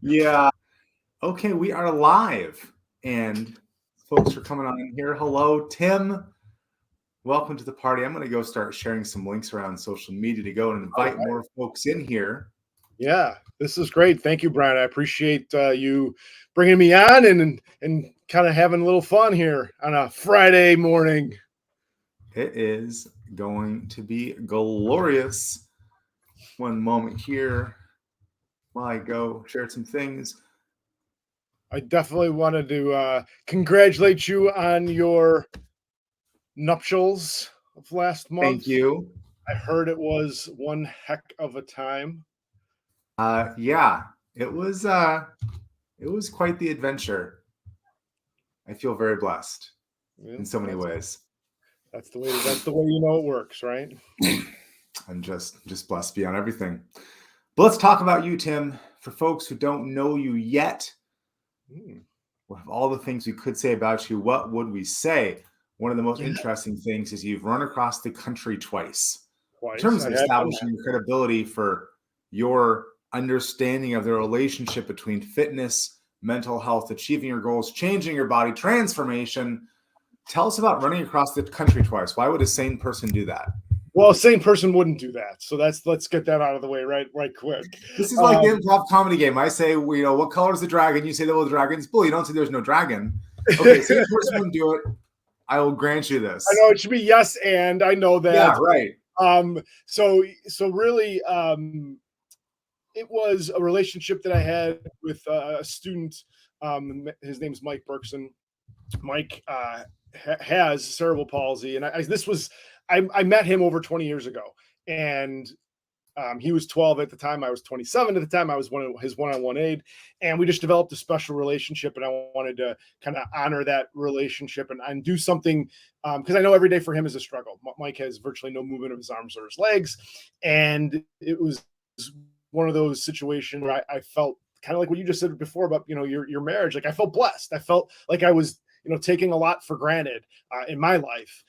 Yeah. Okay, we are live. And folks are coming on in here. Hello, Tim. Welcome to the party. I'm going to go start sharing some links around social media to go and All invite right. more folks in here. Yeah, this is great. Thank you, Brian. I appreciate you bringing me on and kind of having a little fun here on a Friday morning. It is going to be glorious. One moment here while I go share some things. I definitely wanted to congratulate you on your nuptials of last Thank month. you. I heard it was one heck of a time. Yeah, it was quite the adventure. I feel very blessed Yeah, in so many ways. that's the way. That's the way you know it works, right? I'm just blessed beyond everything. But let's talk about you, Tim. For folks who don't know you yet, Mm, of all the things we could say about you, what would we say? One of the most yeah, interesting things is you've run across the country twice. In twice. terms I of have done establishing that. your credibility for your understanding of the relationship between fitness, mental health, achieving your goals, changing your body, transformation. Tell us about running across the country twice. Why would a sane person do that? Well, a sane person wouldn't do that. So let's get that out of the way right quick. This is like the Um, improv comedy game. I say, what color is the dragon? You say, well, the dragon's blue. You don't say there's no dragon. Okay, same person wouldn't do it. I will grant you I this. know it should be yes, and I know Yeah, that. right. So really, it was a relationship that I had with a student. His name's Mike Berkson. Mike has cerebral palsy, and I met him over 20 years ago, and he was 12 at the time. I was 27 at the time. I was one of his one-on-one aide, and we just developed a special relationship. And I wanted to kind of honor that relationship and do something because I know every day for him is a struggle. Mike has virtually no movement of his arms or his legs, and it was one of those situations where I felt kind of like what you just said before about your marriage. Like I felt blessed. I felt like I was taking a lot for granted in my life.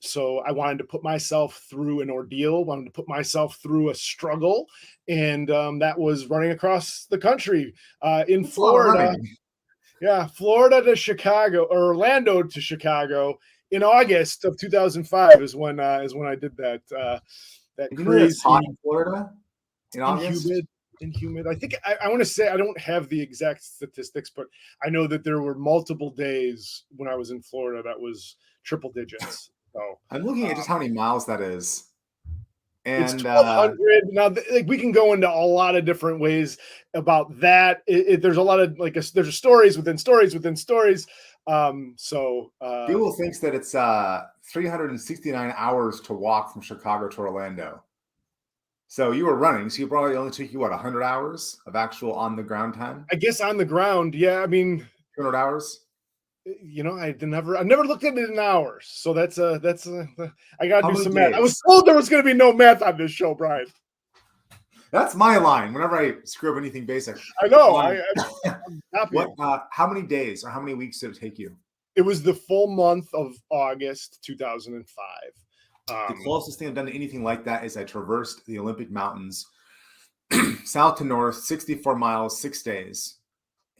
So I wanted to put myself through an ordeal, wanted to put myself through a struggle, and that was running across the country in That's a lot of Florida. running. Yeah, Florida to Chicago or Orlando to Chicago in August of 2005 is when I did that You know it's hot crazy in Florida in and August? humid. I think I want to say I don't have the exact statistics, but I know that there were multiple days when I was in Florida that was triple digits. So I'm looking at uh, just how many miles that is. it's And 1,200 now. Like we can go into a lot of different ways about that. There's a lot of there's stories within stories within stories. Google thinks that it's 369 hours to walk from Chicago to Orlando. So you were running, so you probably only took you, 100 hours of actual on the ground time? I guess on the ground, yeah. I mean, 200 hours? I never looked at it in hours. So I got to How do many some math. I was days? told there was going to be no math on this show, Brian. That's my line whenever I screw up anything basic. I know. Um, I'm happy. what? How many days or how many weeks did it take you? It was the full month of August 2005. The Um, closest thing I've done to anything like that is I traversed the Olympic Mountains, south to north, 64 miles, 6 days,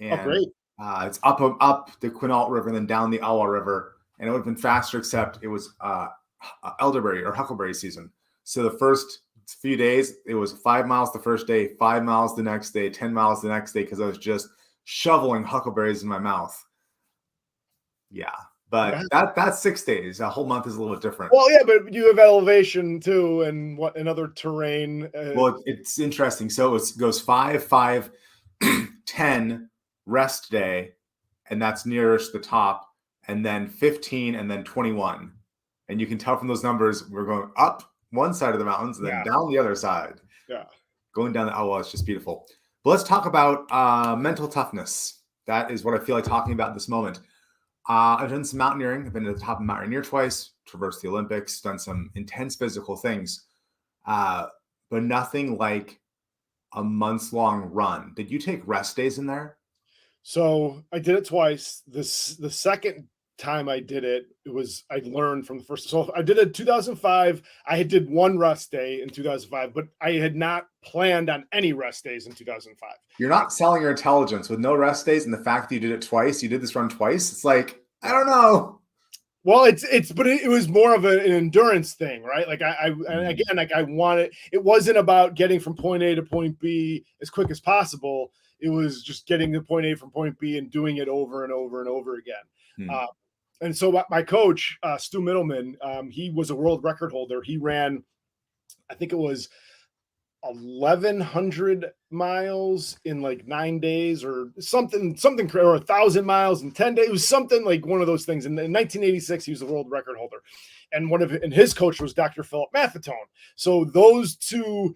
oh, and great. it's up the Quinault River and then down the Ottawa River, and it would have been faster except it was elderberry or huckleberry season. So the first few days it was 5 miles the first day, 5 miles the next day, 10 miles the next day because I was just shoveling huckleberries in my mouth. Yeah, Yeah. but that's 6 days. A whole month is a little bit different. Well, yeah, but you have elevation too, and what another terrain. Well, it's interesting. So it goes 5, 5, 10 rest day, and that's nearest the top, and then 15, and then 21. And you can tell from those numbers, we're going up one side of the mountains and then Yeah, down the other side. yeah. Going down the, oh, well, it's just beautiful. But let's talk about mental toughness. That is what I feel like talking about in this moment. I've done some mountaineering. I've been to the top of Mount Rainier twice, traversed the Olympics, done some intense physical things. Uh, but nothing like a months long run. Did you take rest days in there? So I did it twice. The second time I did it, I learned from the first. So I did it in 2005. I did one rest day in 2005, but I had not planned on any rest days in 2005. You're not selling your intelligence with no rest days, and the fact that you did it twice, you did this run twice. It's like, I don't know. Well, but it was more of an endurance thing, right? Like and again, like I wanted, it wasn't about getting from point A to point B as quick as possible. It was just getting to point A from point B and doing it over and over and over again. And so my coach, Stu Middleman, he was a world record holder. He ran, I think it was 1,100 miles in like 9 days or something, or 1,000 miles in 10 days. It was something like one of those things. And in 1986, he was a world record holder. And his coach was Dr. Philip Maffetone. So those two,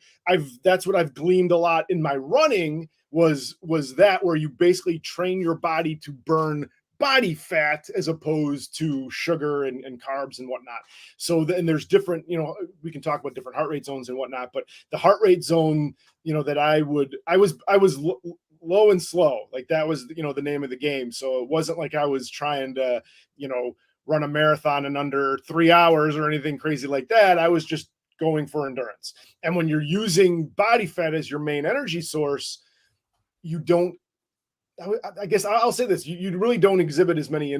that's what I've gleaned a lot in my running was that, where you basically train your body to burn body fat as opposed to sugar and carbs and whatnot. So then there's different, we can talk about different heart rate zones and whatnot, but the heart rate zone, that I was low and slow, like that was, the name of the game. So it wasn't like I was trying to, run a marathon in under 3 hours or anything crazy like that. I was just going for endurance. And when you're using body fat as your main energy source, you don't, I guess I'll say this: you really don't exhibit as many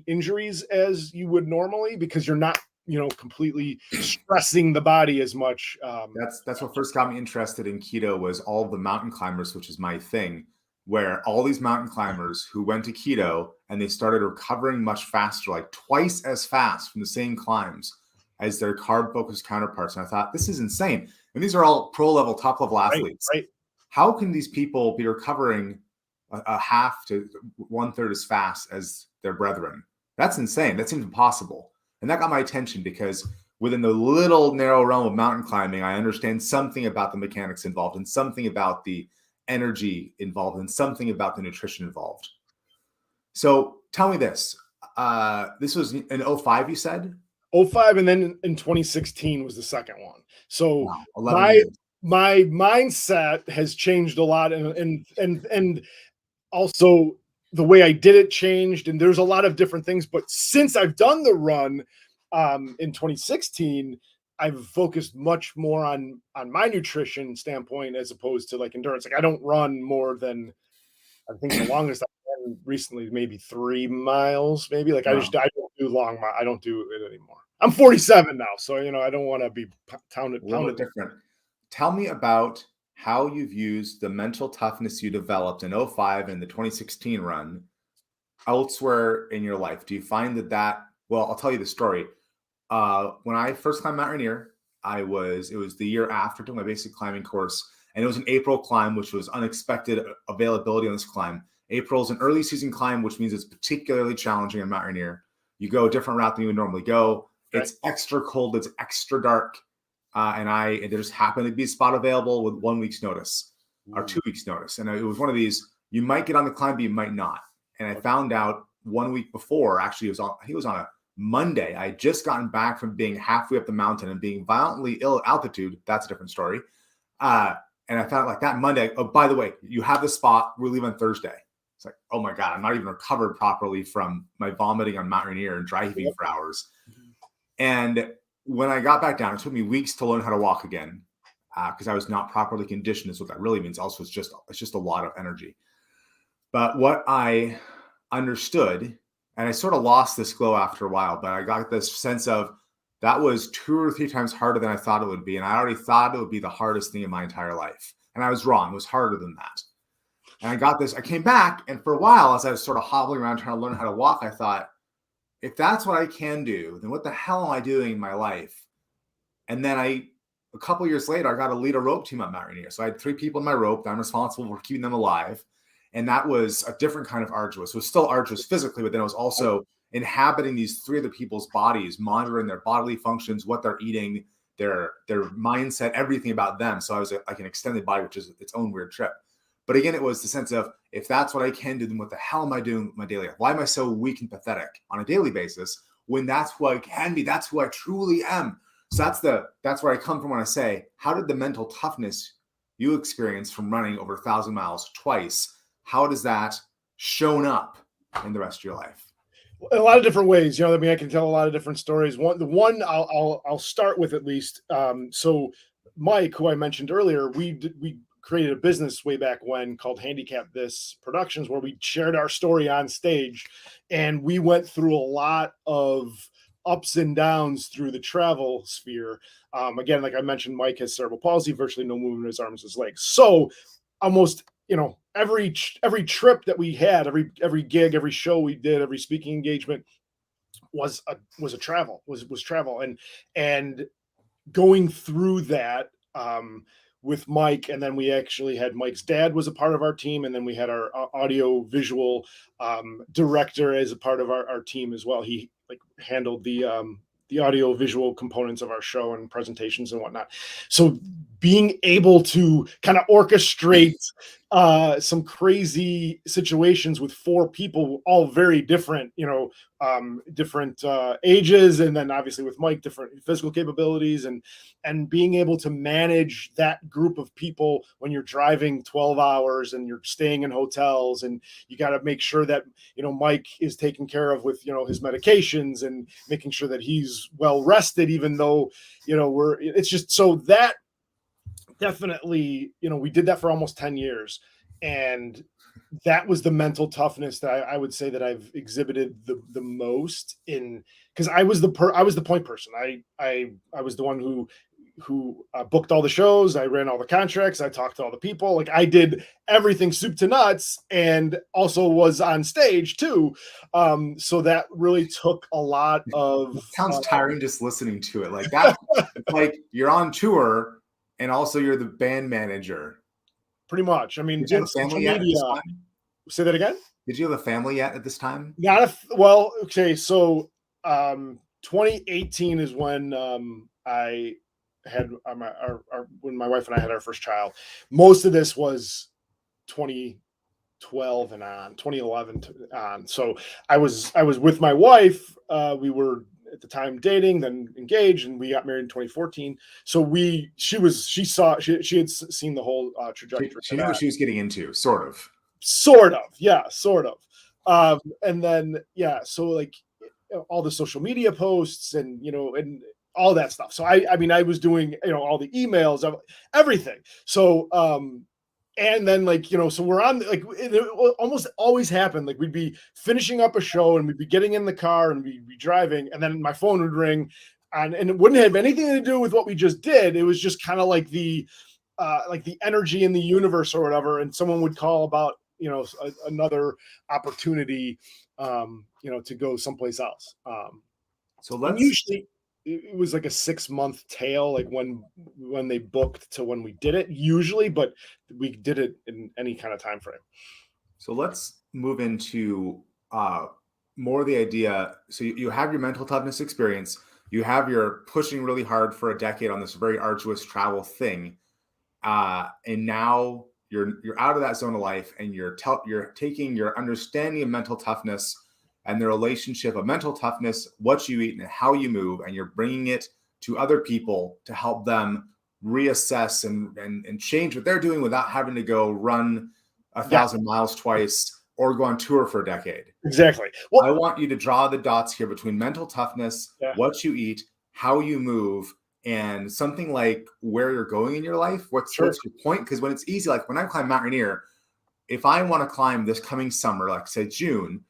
injuries as you would normally, because you're not, completely stressing the body as much. That's what first got me interested in keto, was all the mountain climbers, which is my thing, where all these mountain climbers who went to keto and they started recovering much faster, like twice as fast from the same climbs as their carb-focused counterparts. And I thought, this is insane. And these are all pro-level, top-level athletes. Right. How can these people be recovering a half to 1/3 as fast as their brethren? That's insane. That seems impossible. And that got my attention, because within the little narrow realm of mountain climbing, I understand something about the mechanics involved, and something about the energy involved, and something about the nutrition involved. So tell me this. This was in 2005, you said? 2005, and then in 2016 was the second one. So wow, 11 years. My mindset has changed a lot, and also the way I did it changed, and there's a lot of different things. But since I've done the run in 2016, I've focused much more on my nutrition standpoint as opposed to like endurance. Like I don't run more than, I think the longest I've run recently maybe 3 miles, maybe. Like I don't do long. I don't do it anymore. I'm 47 now, so I don't want to be pounded. Different. Tell me about how you've used the mental toughness you developed in 2005 and the 2016 run elsewhere in your life. Do you find that well, I'll tell you the story. When I first climbed Mount Rainier, it was the year after doing my basic climbing course, and it was an April climb, which was unexpected availability on this climb. April is an early season climb, which means it's particularly challenging on Mount Rainier. You go a different route than you would normally go. Okay. It's extra cold. It's extra dark. And there just happened to be a spot available with 1 week's notice or 2 weeks notice. And it was one of these, you might get on the climb, but you might not. And I found out 1 week before, actually he was on a Monday. I had just gotten back from being halfway up the mountain and being violently ill at altitude. That's a different story. And I found like that Monday, oh, by the way, you have the spot, we're leaving on Thursday. It's like, oh my God, I'm not even recovered properly from my vomiting on Mount Rainier and dry heaving for hours. And when I got back down, it took me weeks to learn how to walk again, because I was not properly conditioned. Is what that really means. Also, it's just a lot of energy. But what I understood, and I sort of lost this glow after a while, but I got this sense of that was 2 or 3 times harder than I thought it would be. And I already thought it would be the hardest thing in my entire life. And I was wrong. It was harder than that. And I came back, and for a while, as I was sort of hobbling around trying to learn how to walk, I thought, if that's what I can do, then what the hell am I doing in my life? And then a couple years later, I got to lead a rope team at Mount Rainier. So I had 3 people in my rope that I'm responsible for keeping them alive. And that was a different kind of arduous. It was still arduous physically, but then it was also inhabiting these 3 other people's bodies, monitoring their bodily functions, what they're eating, their mindset, everything about them. So I was like an extended body, which is its own weird trip. But again, it was the sense of, if that's what I can do, then what the hell am I doing with my daily life? Why am I so weak and pathetic on a daily basis when that's who I can be? That's who I truly am. So that's where I come from when I say, how did the mental toughness you experience from running over 1,000 miles twice, how does that shown up in the rest of your life? A lot of different ways. I mean, I can tell a lot of different stories. The one I'll start with at least. So Mike, who I mentioned earlier, we created a business way back when called Handicap This Productions, where we shared our story on stage, and we went through a lot of ups and downs through the travel sphere. Again, like I mentioned, Mike has cerebral palsy, virtually no movement in his arms, his legs. So almost every trip that we had, every gig, every show we did, every speaking engagement was travel, and going through that with Mike, and then we actually had Mike's dad was a part of our team, and then we had our audio visual director as a part of our team as well. He like handled the audio visual components of our show and presentations and whatnot. So being able to kind of orchestrate some crazy situations with 4 people, all very different, different ages, and then obviously with Mike, different physical capabilities, and being able to manage that group of people when you're driving 12 hours and you're staying in hotels, and you got to make sure that Mike is taken care of with his medications, and making sure that he's well rested, even though it's just so that definitely we did that for almost 10 years, and that was the mental toughness that I would say that I've exhibited the most in, because I was the point person. I was the one who booked all the shows. I ran all the contracts. I talked to all the people. Like, I did everything soup to nuts, and also was on stage too. So that really took a lot of. It sounds tiring just listening to it. Like that, it's like you're on tour and also you're the band manager. Pretty much. I mean, did you have a family yet at this time? Say that again. Did you have a family yet at this time? Well, okay. So 2018 is when I had when my wife and I had our first child. Most of this was 2012 and on, 2011 on. So I was with my wife. We were at the time dating, then engaged, and we got married in 2014. So she had seen the whole trajectory. She knew what she was getting into, sort of. Yeah, sort of. And then so like all the social media posts and and all that stuff. So I mean I was doing all the emails of everything. So and then so we're on, like, it almost always happened, like we'd be finishing up a show and we'd be getting in the car and we'd be driving, and then my phone would ring, and it wouldn't have anything to do with what we just did. It was just kind of like the energy in the universe or whatever, and someone would call about another opportunity to go someplace else. So let's usually it was like a 6-month tail, like when they booked to when we did it usually, but we did it in any kind of time frame. So let's move into more the idea. So you have your mental toughness experience, you have your pushing really hard for a decade on this very arduous travel thing, and now you're out of that zone of life, and you're taking your understanding of mental toughness and the relationship of mental toughness, what you eat and how you move, and you're bringing it to other people to help them reassess and change what they're doing without having to go run 1,000 miles twice or go on tour for a decade. Exactly. Well, I want you to draw the dots here between mental toughness, what you eat, how you move, and something like where you're going in your life. What's your point? Because when it's easy, like when I climb Mount Rainier, if I want to climb this coming summer, like say June,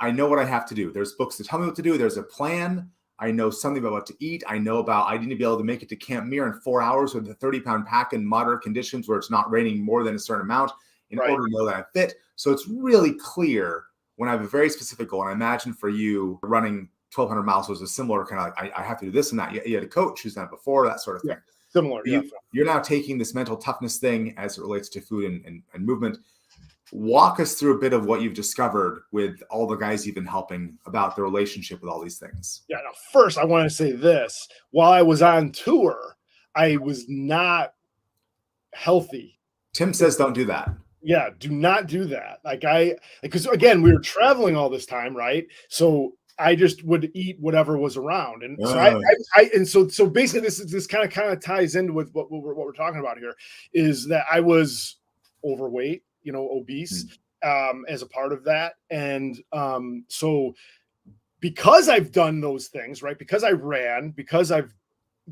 I know what I have to do. There's books that tell me what to do. There's a plan. I know something about what to eat. I know about I need to be able to make it to Camp Muir in 4 hours with a 30-pound pack in moderate conditions where it's not raining more than a certain amount in order to know that I fit. So it's really clear when I have a very specific goal. And I imagine for you, running 1,200 miles was a similar kind of like, I have to do this and that. You had a coach who's done it before, that sort of thing. Similar. You're now taking this mental toughness thing as it relates to food and movement. Walk us through a bit of what you've discovered with all the guys you've been helping about the relationship with all these things. Yeah. Now, first, I want to say this. While I was on tour, I was not healthy. Tim says don't do that. Yeah, do not do that. Because again, we were traveling all this time, right? So I just would eat whatever was around, and so basically, this kind of ties into with what we're talking about here, is that I was overweight, obese, as a part of that, and so because I've done those things, right? Because I ran, because I've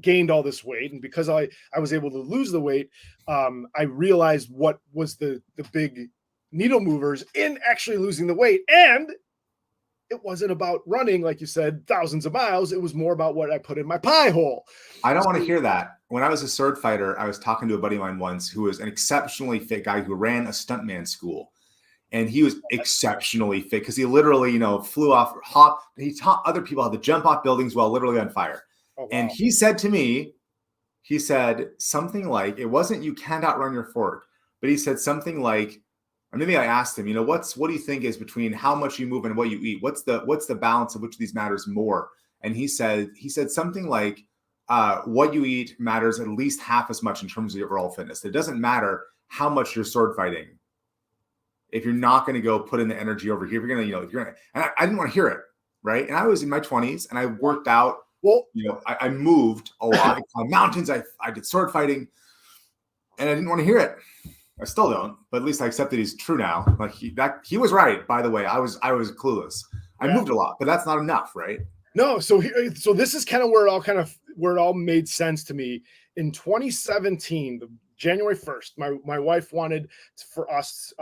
gained all this weight, and because I was able to lose the weight, I realized what was the big needle movers in actually losing the weight. And it wasn't about running, like you said, thousands of miles. It was more about what I put in my pie hole. I don't want to hear that. When I was a sword fighter, I was talking to a buddy of mine once who was an exceptionally fit guy who ran a stuntman school. And he was exceptionally fit because he literally, flew off, he taught other people how to jump off buildings while literally on fire. Oh, wow. And he said to me, something like, it wasn't you can't outrun your fork, but he said something like, or maybe I asked him, what do you think is between how much you move and what you eat? What's the balance of which of these matters more? And he said something like, what you eat matters at least half as much in terms of your overall fitness. It doesn't matter how much you're sword fighting. If you're not going to go put in the energy over here, and I didn't want to hear it. Right. And I was in my 20s and I worked out. Well, I moved a lot. I climbed mountains. I did sword fighting and I didn't want to hear it. I still don't, but at least I accept that he's true now. Like he was right, by the way. I was clueless. I moved a lot, but that's not enough, right? No. So this is kind of where it all made sense to me. In 2017, January 1st, my wife wanted for us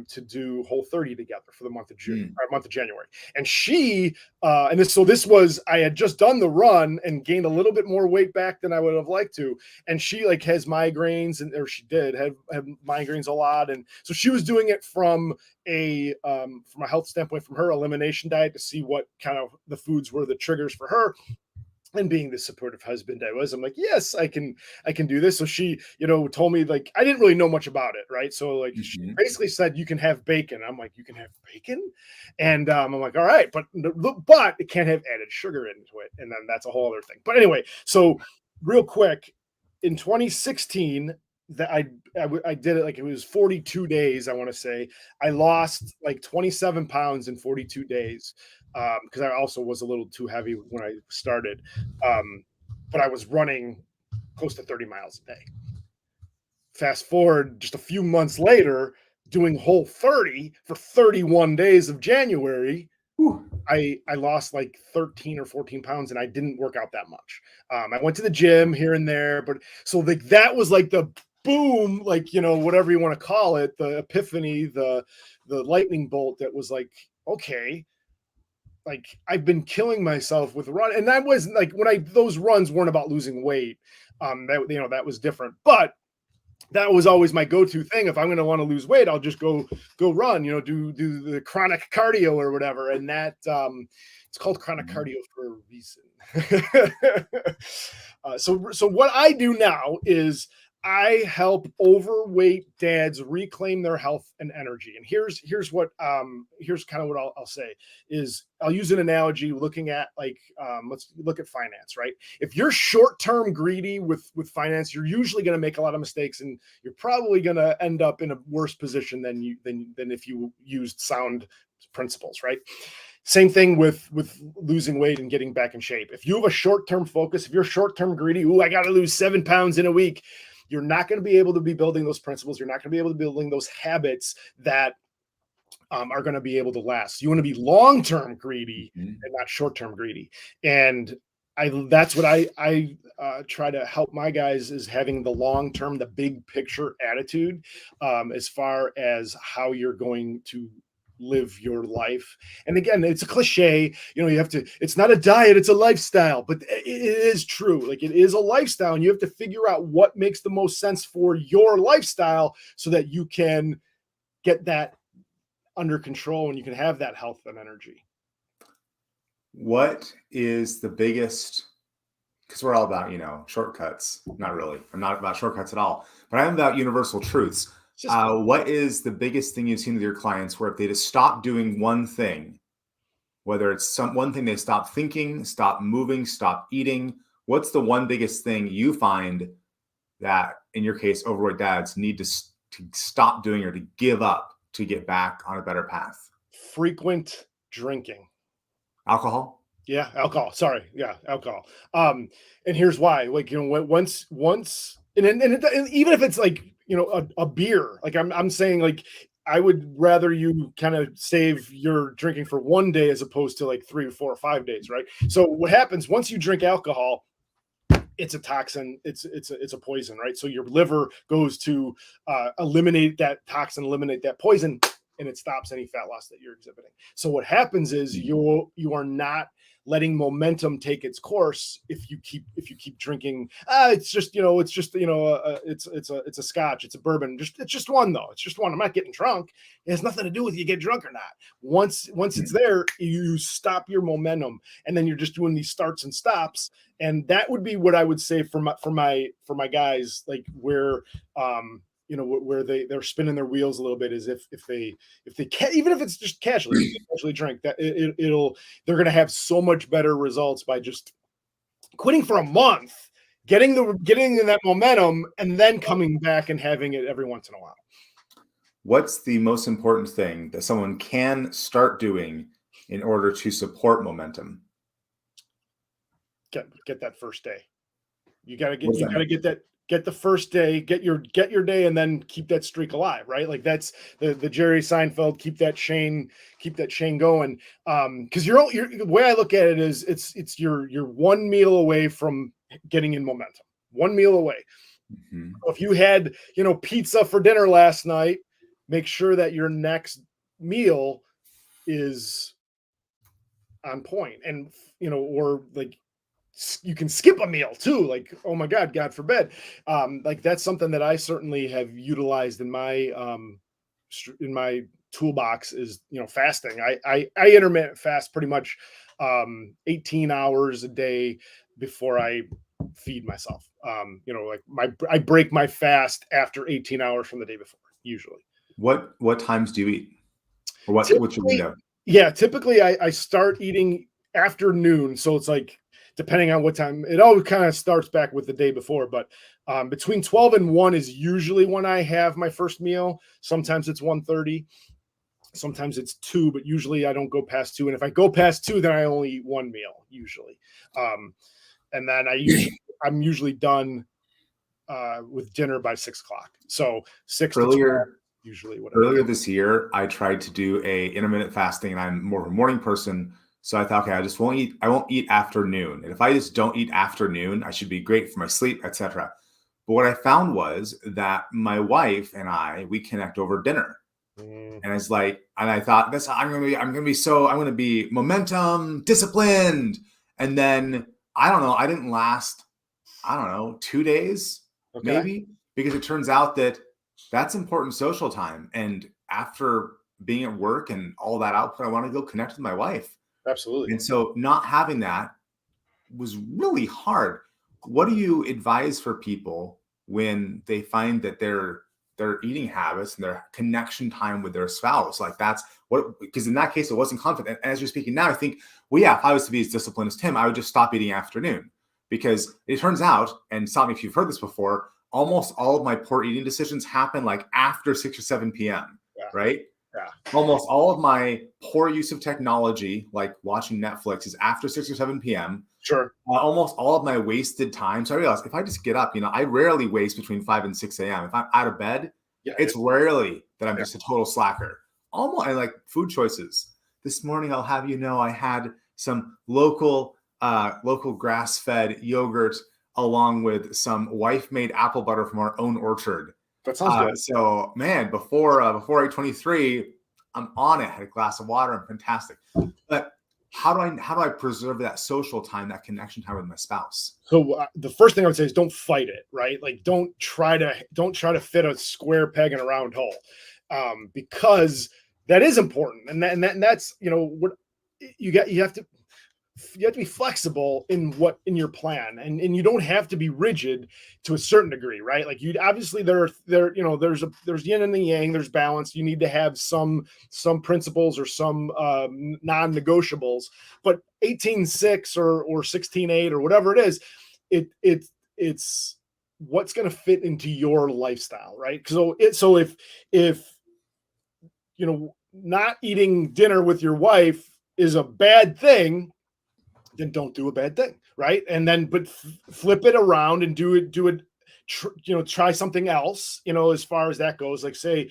to do Whole30 together for the month of June, or month of January. And she, this was, I had just done the run and gained a little bit more weight back than I would have liked to. And she has migraines, or she did have migraines a lot. And so she was doing it from a health standpoint, from her elimination diet, to see what kind of the foods were the triggers for her. And being the supportive husband I was, I'm like, yes, I can do this. So she, told me, like, I didn't really know much about it. Right. So like, she basically said, you can have bacon. I'm like, you can have bacon. And I'm like, all right, but it can't have added sugar into it. And then that's a whole other thing. But anyway, so real quick, in 2016, that I did it, like, it was 42 days. I want to say I lost like 27 pounds in 42 days. Because I also was a little too heavy when I started. But I was running close to 30 miles a day. Fast forward just a few months later, doing Whole30 for 31 days of January, I lost like 13 or 14 pounds, and I didn't work out that much. I went to the gym here and there, but so like that was like the boom, like, whatever you want to call it, the epiphany, the lightning bolt that was like, okay, like, I've been killing myself with run. And that was like, those runs weren't about losing weight. That was different, but that was always my go-to thing. If I'm going to want to lose weight, I'll just go run, do the chronic cardio or whatever. And that, it's called chronic cardio for a reason. So what I do now is I help overweight dads reclaim their health and energy. And here's kind of what I'll say is, I'll use an analogy looking at, like, let's look at finance, right? If you're short-term greedy with finance, you're usually going to make a lot of mistakes, and you're probably going to end up in a worse position than if you used sound principles, right? Same thing with losing weight and getting back in shape. If you have a short-term focus, if you're short-term greedy, I got to lose 7 pounds in a week, you're not going to be able to be building those principles. You're not going to be able to be building those habits that are going to be able to last. You want to be long-term greedy and not short-term greedy. And that's what I try to help my guys, is having the long-term, the big picture attitude, as far as how you're going to live your life. And again, it's a cliche, it's not a diet, it's a lifestyle, but it is true. Like, it is a lifestyle, and you have to figure out what makes the most sense for your lifestyle so that you can get that under control and you can have that health and energy. What is the biggest, because we're all about, shortcuts. Not really. I'm not about shortcuts at all, but I'm about universal truths. What is the biggest thing you've seen with your clients where if they just stop doing one thing, whether it's one thing, they stop thinking, stop moving, stop eating, what's the one biggest thing you find that, in your case, overweight dads need to stop doing or to give up to get back on a better path? Frequent drinking. Alcohol? Yeah, alcohol. Sorry. Yeah, alcohol. And here's why. Like, once and even if it's like, a beer, like I'm saying, like, I would rather you kind of save your drinking for one day as opposed to like 3 or 4 or 5 days, right? So what happens once you drink alcohol, it's a toxin, it's a poison, right? So your liver goes to eliminate that toxin, eliminate that poison, and it stops any fat loss that you're exhibiting. So what happens is you are not letting momentum take its course if you keep drinking. It's just it's a scotch, it's a bourbon. It's just one though. It's just one. I'm not getting drunk. It has nothing to do with you get drunk or not. Once it's there, you stop your momentum, and then you're just doing these starts and stops. And that would be what I would say for my guys, like where where they're spinning their wheels a little bit, is if they can, even if it's just casually drink, that they're going to have so much better results by just quitting for a month, getting in that momentum, and then coming back and having it every once in a while. What's the most important thing that someone can start doing in order to support momentum? Get that first day. You got to get the first day, get your day, and then keep that streak alive, right? Like that's the Jerry Seinfeld, keep that chain going. Because the way I look at it is it's you're one meal away from getting in momentum. One meal away. Mm-hmm. So if you had pizza for dinner last night, make sure that your next meal is on point, and or like you can skip a meal too. Like, oh my God forbid. Like that's something that I certainly have utilized in my toolbox is, fasting. I intermittent fast pretty much 18 hours a day before I feed myself. I break my fast after 18 hours from the day before, usually. What times do you eat? Or what's your window? Yeah, typically I start eating afternoon. So it's like, depending on what time, it all kind of starts back with the day before, but between 12 and 1 is usually when I have my first meal. Sometimes it's 1:30, sometimes it's 2, but usually I don't go past 2. And if I go past 2, then I only eat one meal usually. And then I'm usually done with dinner by 6 o'clock. So 6 to 12, usually. Earlier this year, I tried to do a intermittent fasting, and I'm more of a morning person. So I thought, okay, I won't eat afternoon. And if I just don't eat afternoon, I should be great for my sleep, etc. But what I found was that my wife and we connect over dinner. And it's like, and I thought I'm going to be momentum, disciplined. And then I don't know, I didn't last, 2 days, maybe, because it turns out that that's important social time. And after being at work and all that output, I want to go connect with my wife. Absolutely. And so not having that was really hard. What do you advise for people when they find that their eating habits and their connection time with their spouse, like because in that case, it wasn't confident. And as you're speaking now, I think, if I was to be as disciplined as Tim, I would just stop eating afternoon, because it turns out, and stop me if you've heard this before, almost all of my poor eating decisions happen like after 6 or 7 p.m. Right? Yeah. Almost all of my poor use of technology, like watching Netflix, is after 6 or 7 p.m. Sure. Almost all of my wasted time. So I realized if I just get up, I rarely waste between 5 and 6 a.m. If I'm out of bed, it's rarely that I'm just a total slacker. Almost, I like food choices. This morning, I'll have I had some local grass-fed yogurt along with some wife-made apple butter from our own orchard. That sounds good. So, man, before 8:23, I'm on it. I had a glass of water. I'm fantastic. But how do I preserve that social time, that connection time with my spouse? So the first thing I would say is don't fight it, right? Like don't try to fit a square peg in a round hole, because that is important, and that's what you have to be flexible in your plan, and you don't have to be rigid to a certain degree, right? Like you obviously there's yin and the yang, there's balance. You need to have some principles or some non-negotiables, but 18:6 or 16:8 or whatever it is, it's what's going to fit into your lifestyle, right? So if not eating dinner with your wife is a bad thing, then don't do a bad thing, right? And then, but flip it around and do it try something else, as far as that goes. Like say,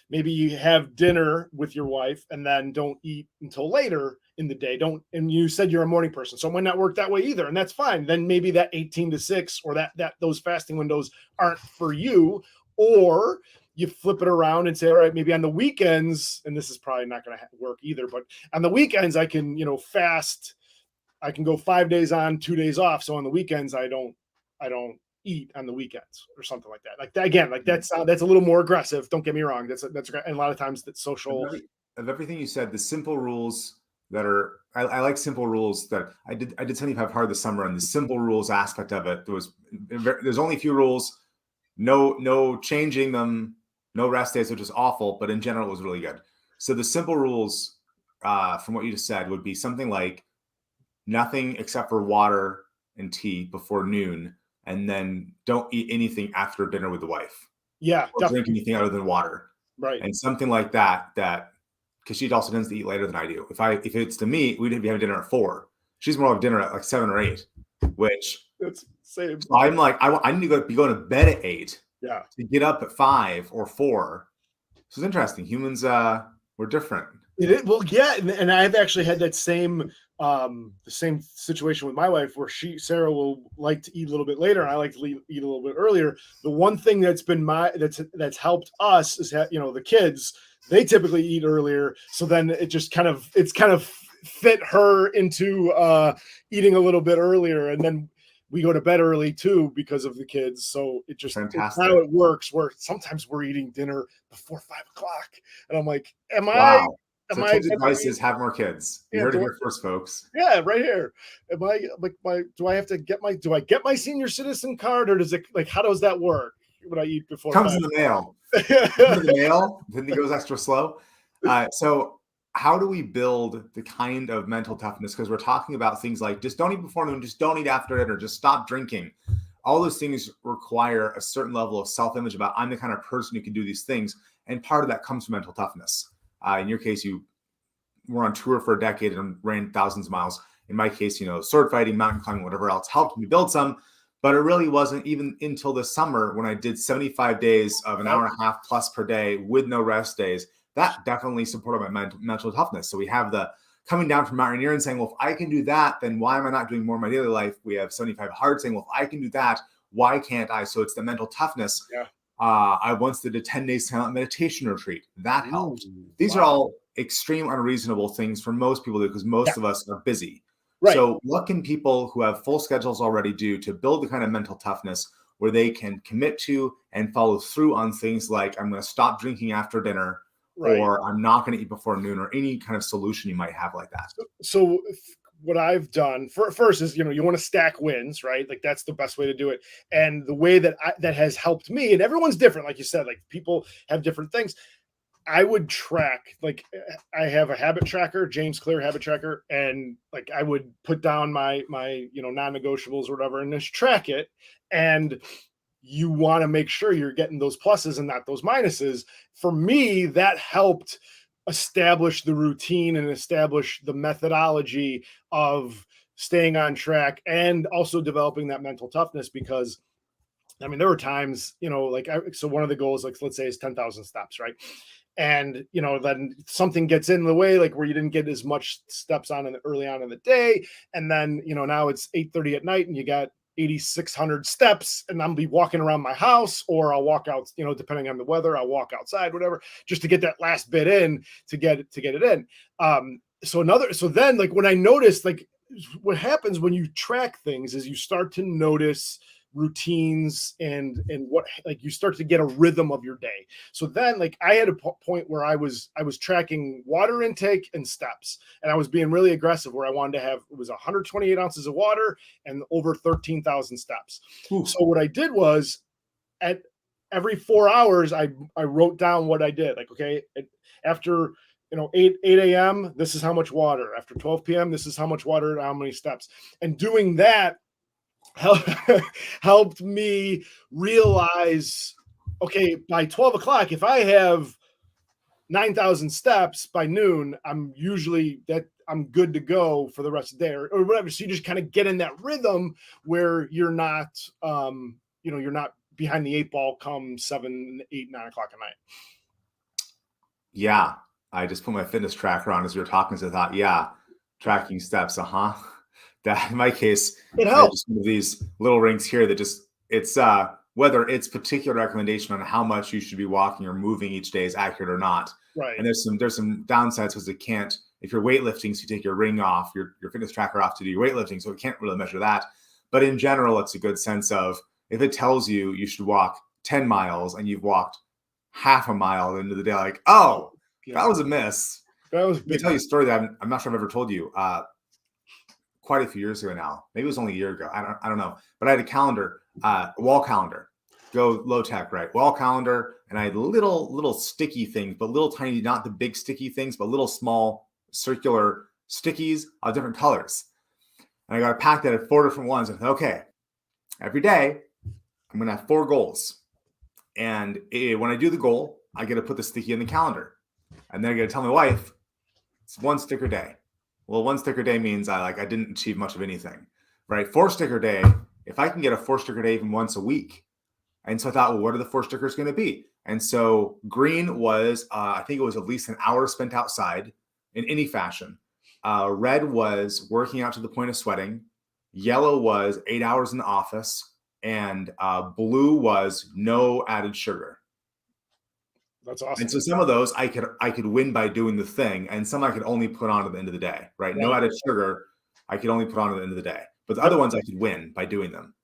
maybe you have dinner with your wife and then don't eat until later in the day. And you said you're a morning person, so it might not work that way either. And that's fine. Then maybe that 18 to 6 or that those fasting windows aren't for you. Or you flip it around and say, all right, maybe on the weekends, and this is probably not going to work either, but on the weekends I can, fast. I can go 5 days on, 2 days off. So on the weekends, I don't eat on the weekends or something like that. Like that, again, like that's a little more aggressive. Don't get me wrong. That's and a lot of times that social. Of everything you said, the simple rules that are, I like simple rules that I did 75 hard this summer, and the simple rules aspect of it, there's only a few rules, no changing them, no rest days, which is awful, but in general, it was really good. So the simple rules from what you just said would be something like nothing except for water and tea before noon, and then don't eat anything after dinner with the wife. Yeah, or drink anything other than water. Right. And something like that, because she also tends to eat later than I do. If it's to me, we'd be having dinner at 4. She's more of dinner at like 7 or 8, which it's same. So I'm like, I need to be going to bed at 8. Yeah. To get up at 5 or 4. So it's interesting. Humans, we're different. It is, well, yeah, and I've actually had that the same situation with my wife, where Sarah will like to eat a little bit later, and I like to eat a little bit earlier. The one thing that's been that's helped us is that, the kids, they typically eat earlier, so then it's kind of fit her into eating a little bit earlier, and then we go to bed early too because of the kids. So it's how it works, where sometimes we're eating dinner before 5 o'clock, and I'm like, wow. So Tim's advice is have more kids. You heard it here first, folks. Yeah, right here. Am I like do I get my senior citizen card, or does it, like, how does that work when I eat before? Comes in the mail. Comes in the mail, then it goes extra slow. So how do we build the kind of mental toughness? Because we're talking about things like just don't eat before noon, just don't eat after dinner, just stop drinking. All those things require a certain level of self-image about I'm the kind of person who can do these things. And part of that comes from mental toughness. In your case, you were on tour for a decade and ran thousands of miles. In my case, sword fighting, mountain climbing, whatever else helped me build some. But it really wasn't even until this summer when I did 75 days of an hour and a half plus per day with no rest days. That definitely supported my mental toughness. So we have the coming down from mountaineering and saying, well, if I can do that, then why am I not doing more in my daily life? We have 75 hard saying, well, if I can do that, why can't I? So it's the mental toughness. Yeah. I once did a 10-day silent meditation retreat. That helped. These are all extreme unreasonable things for most people because most of us are busy. Right. So what can people who have full schedules already do to build the kind of mental toughness where they can commit to and follow through on things like I'm going to stop drinking after dinner, or I'm not going to eat before noon, or any kind of solution you might have like that? So what I've done first is, you want to stack wins, right? Like that's the best way to do it. And the way that has helped me, and everyone's different, like you said, like people have different things. I would track, like I have a habit tracker, James Clear habit tracker. And like, I would put down my non-negotiables or whatever, and just track it. And you want to make sure you're getting those pluses and not those minuses. For me, that helped establish the routine and establish the methodology of staying on track and also developing that mental toughness. Because I mean, there were times, so one of the goals, like let's say is 10,000 steps, right? And, then something gets in the way, like where you didn't get as much steps on early on in the day. And then, now it's 8:30 at night and you got 8,600 steps, and I'm be walking around my house, or I'll walk out, depending on the weather, I'll walk outside, whatever, just to get that last bit in to get it in. So then like when I noticed, like what happens when you track things is you start to notice routines and what, like you start to get a rhythm of your day. So then like I had a point where I was tracking water intake and steps, and I was being really aggressive where I wanted to have, it was 128 ounces of water and over 13,000 steps. Ooh. So what I did was at every 4 hours, I wrote down what I did. Like, okay, after 8 a.m., this is how much water. After 12 p.m., this is how much water and how many steps. And doing that helped me realize, okay, by 12 o'clock, if I have 9,000 steps by noon, I'm good to go for the rest of the day or whatever. So you just kind of get in that rhythm where you're not, you're not behind the 8 ball come 7, 8, 9 o'clock at night. Yeah. I just put my fitness tracker on as we were talking. So I thought, yeah, tracking steps. That in my case, It I helps. just one of these little rings here that it's whether its particular recommendation on how much you should be walking or moving each day is accurate or not. Right. And there's some downsides because it can't, if you're weightlifting, so you take your ring off, your fitness tracker off to do your weightlifting, so it can't really measure that. But in general, it's a good sense of if it tells you you should walk 10 miles and you've walked half a mile into the day, like, oh, that was a miss. That was Let me tell you a story that I'm not sure I've ever told you. Quite a few years ago now. Maybe it was only a year ago. I don't know. But I had a calendar, wall calendar. Go low tech, right? Wall calendar, and I had little sticky things, but little tiny, not the big sticky things, but little small circular stickies of different colors. And I got packed at 4 different ones. And okay, every day I'm gonna have 4 goals. And when I do the goal, I get to put the sticky in the calendar. And then I got to tell my wife, it's 1 sticker day. Well, 1 sticker day means I didn't achieve much of anything, right? 4 sticker day, if I can get a 4 sticker day even once a week. And so I thought, well, what are the 4 stickers going to be? And so green was, I think it was at least an hour spent outside in any fashion. Red was working out to the point of sweating. Yellow was 8 hours in the office. And blue was no added sugar. That's awesome. And so some of those I could win by doing the thing, and some I could only put on at the end of the day, right? No added sugar, I could only put on at the end of the day. But the other ones I could win by doing them.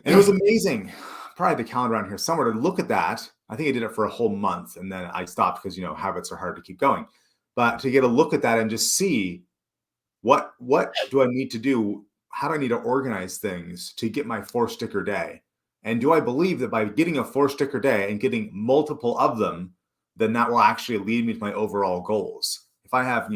And it was amazing. Probably the calendar on here somewhere to look at that. I think I did it for a whole month, and then I stopped because habits are hard to keep going. But to get a look at that and just see what do I need to do? How do I need to organize things to get my 4 sticker day? And do I believe that by getting a 4 sticker day and getting multiple of them, then that will actually lead me to my overall goals? If I have,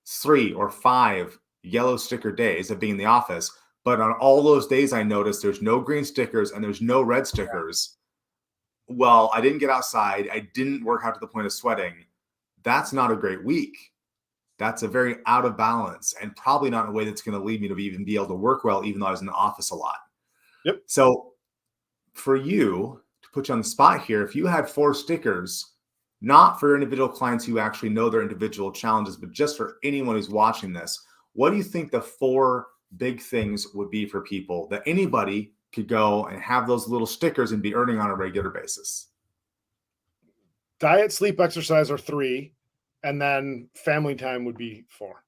3 or 5 yellow sticker days of being in the office, but on all those days I notice there's no green stickers and there's no red stickers. Well, I didn't get outside. I didn't work out to the point of sweating. That's not a great week. That's a very out of balance and probably not in a way that's going to lead me to even be able to work well, even though I was in the office a lot. Yep. So for you, to put you on the spot here, if you had 4 stickers, not for individual clients who actually know their individual challenges, but just for anyone who's watching this, what do you think the 4 big things would be for people that anybody could go and have those little stickers and be earning on a regular basis? Diet, sleep, exercise are 3, and then family time would be 4.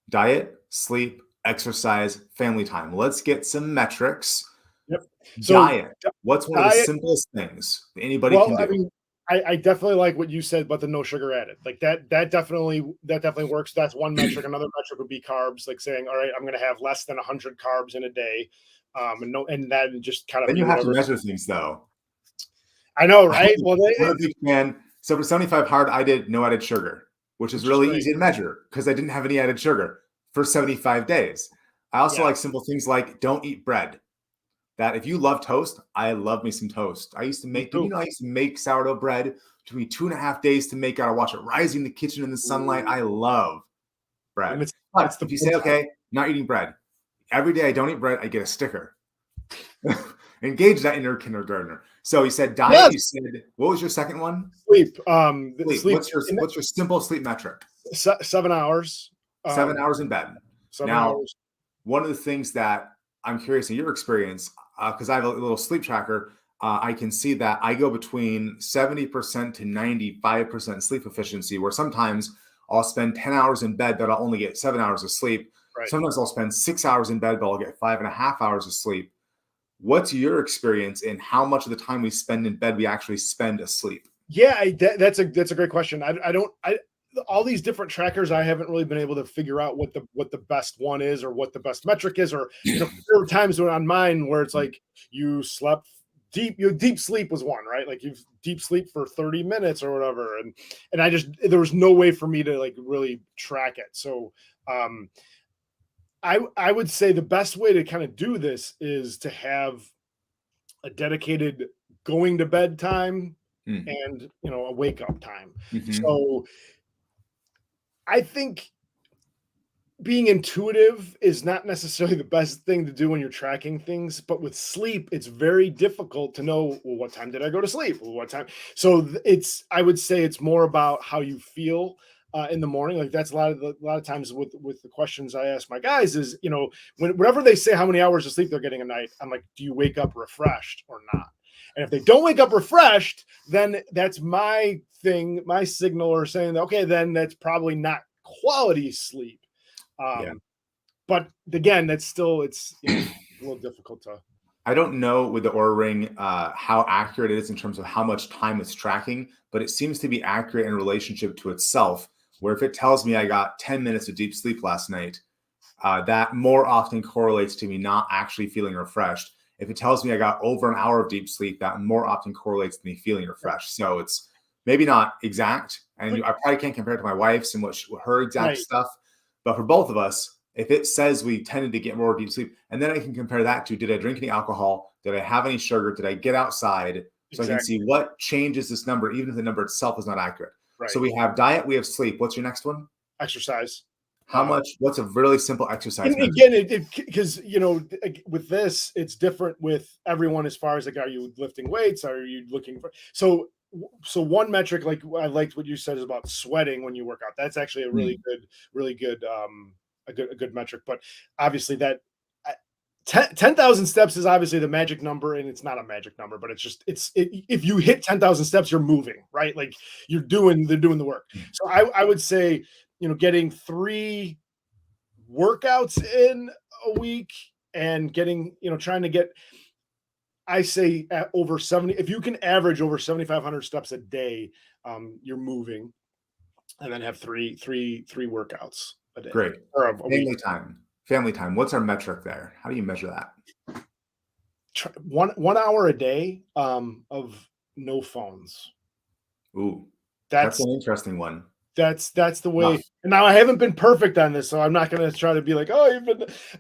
Diet, sleep, exercise, family time. Let's get some metrics. Yep. So diet. What's one of the simplest things anybody can do? I mean, I definitely like what you said about the no sugar added. Like that definitely works. That's one metric. Another metric would be carbs, like saying, all right, I'm going to have less than 100 carbs in a day. And that just kind of. Then you have to measure things though. I know, right? Well, I'm a big fan. So for 75 hard, I did no added sugar, which is really easy to measure because I didn't have any added sugar for 75 days. I also like simple things like don't eat bread. That if you love toast, I love me some toast. I used to make sourdough bread. It took me 2.5 days to make. I watch it rising in the kitchen in the sunlight. I love bread. But if you say, okay, not eating bread, every day I don't eat bread, I get a sticker. Engage that inner kindergartner. So you said diet. Yes. You said, what was your second one? Sleep. Sleep. What's your simple sleep metric? 7 hours. 7 hours in bed. 7 hours. One of the things that I'm curious in your experience, because I have a little sleep tracker, I can see that I go between 70% to 95% sleep efficiency, where sometimes I'll spend 10 hours in bed, but I'll only get 7 hours of sleep. Right. Sometimes I'll spend 6 hours in bed, but I'll get 5.5 hours of sleep. What's your experience in how much of the time we spend in bed we actually spend asleep? Yeah, that's a great question. All these different trackers, I haven't really been able to figure out what the best one is or what the best metric is. Or there were times on mine where it's like you slept deep. Deep sleep was one, right? Like you've deep sleep for 30 minutes or whatever, and there was no way for me to like really track it. So I would say the best way to kind of do this is to have a dedicated going to bed time and a wake up time. So I think being intuitive is not necessarily the best thing to do when you're tracking things, but with sleep, it's very difficult to know, well, what time did I go to sleep? Well, what time? So I would say it's more about how you feel in the morning. Like that's a lot of times with the questions I ask my guys is, whenever they say how many hours of sleep they're getting a night, I'm like, do you wake up refreshed or not? And if they don't wake up refreshed, then that's my thing, my signal, or saying that, okay, then that's probably not quality sleep. Yeah. But again, it's a little difficult to. I don't know with the Oura Ring how accurate it is in terms of how much time it's tracking, but it seems to be accurate in relationship to itself, where if it tells me I got 10 minutes of deep sleep last night, that more often correlates to me not actually feeling refreshed. If it tells me I got over an hour of deep sleep, that more often correlates to me feeling refreshed. So it's maybe not exact, and I probably can't compare it to my wife's and what her exact stuff, but for both of us, if it says we tended to get more deep sleep, and then I can compare that to, did I drink any alcohol? Did I have any sugar? Did I get outside? So I can see what changes this number, even if the number itself is not accurate. Right. So we have diet, we have sleep. What's your next one? Exercise. How much? What's a really simple exercise? And again, because with this, it's different with everyone as far as like, are you lifting weights? Are you looking for so one metric, like I liked what you said, is about sweating when you work out. That's actually a really good a good metric. But obviously that 10,000 steps is obviously the magic number, and it's not a magic number, but if you hit 10,000 steps, you're moving, right? Like they're doing the work. So I would say, getting 3 workouts in a week and getting, trying to get, I say at over 70, if you can average over 7,500 steps a day, you're moving, and then have three workouts a day. Great. Or a Family week. Family time. What's our metric there? How do you measure that? 1 hour a day of no phones. Ooh, that's an interesting one. That's the way. And now I haven't been perfect on this, so I'm not going to try to be like, oh,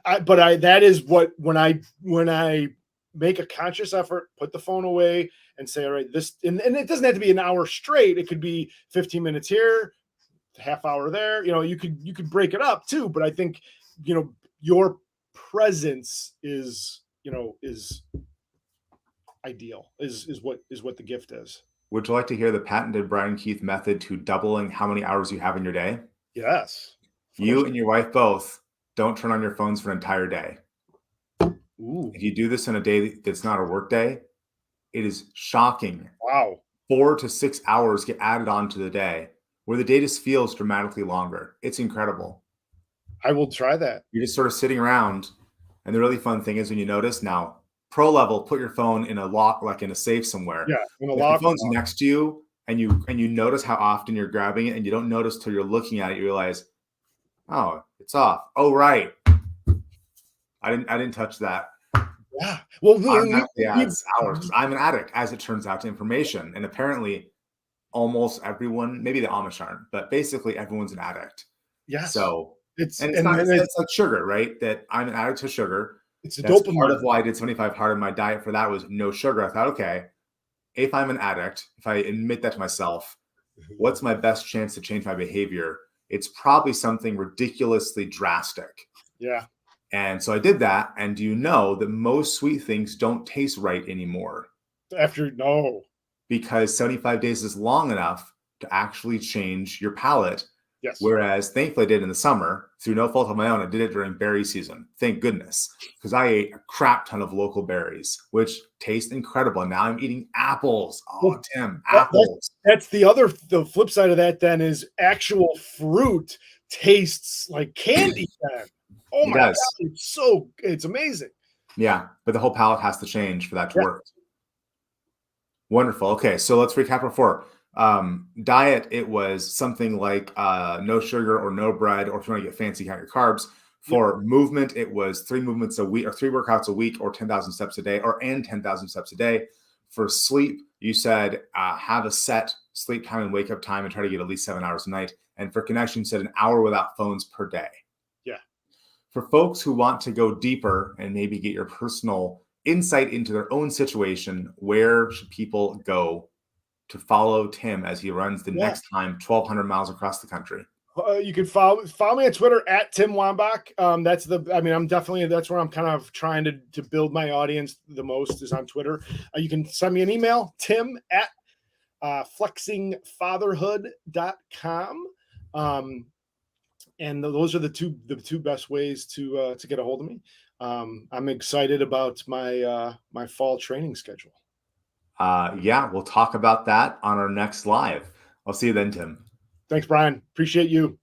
that is what, when I make a conscious effort, put the phone away and say, all right, this, and it doesn't have to be an hour straight. It could be 15 minutes here, half hour there. You could break it up too, but I think, your presence is ideal, is what the gift is. Would you like to hear the patented Brian Keith method to doubling how many hours you have in your day? Yes. You and your wife both don't turn on your phones for an entire day. Ooh. If you do this on a day that's not a work day, it is shocking. Wow. 4 to 6 hours get added on to the day, where the day just feels dramatically longer. It's incredible. I will try that. You're just sort of sitting around, and the really fun thing is when you notice now, pro level, put your phone in a lock, like in a safe somewhere. Yeah, if the phone's next to you, and you notice how often you're grabbing it, and you don't notice till you're looking at it, you realize, oh, it's off. Oh, right. I didn't touch that. Yeah. Well, automatically adds hours, because I'm an addict, as it turns out, to information, and apparently almost everyone, maybe the Amish aren't, but basically everyone's an addict. Yes. So it's like sugar, right? That I'm an addict to sugar. It's a That's dopamine. part of why I did 75 hard in my diet for that was no sugar. I thought, okay, if I'm an addict, if I admit that to myself, what's my best chance to change my behavior? It's probably something ridiculously drastic. Yeah. And so I did that. And do you know that most sweet things don't taste right anymore? Because 75 days is long enough to actually change your palate. Yes. Whereas thankfully I did in the summer through no fault of my own. I did it during berry season. Thank goodness. Because I ate a crap ton of local berries, which taste incredible. And now I'm eating apples. Oh, Tim, apples. That's the flip side of that then is actual fruit tastes like candy then. Oh my God. It's amazing. Yeah. But the whole palate has to change for that to work. Wonderful. Okay. So let's recap before. Diet, it was something like no sugar or no bread, or if you want to get fancy, count your carbs. For movement, it was 3 movements a week, or 3 workouts a week, or 10,000 steps a day, and 10,000 steps a day. For sleep, you said have a set sleep time and wake up time and try to get at least 7 hours a night. And for connection, you said an hour without phones per day. Yeah. For folks who want to go deeper and maybe get your personal insight into their own situation, where should people go to follow Tim as he runs the next time 1,200 miles across the country? You can follow me on Twitter at Tim Wambach. That's where I'm kind of trying to build my audience the most is on Twitter. You can send me an email, Tim at flexingfatherhood.com. And those are the two best ways to get a hold of me. I'm excited about my fall training schedule. Yeah, we'll talk about that on our next live. I'll see you then, Tim. Thanks, Brian. Appreciate you.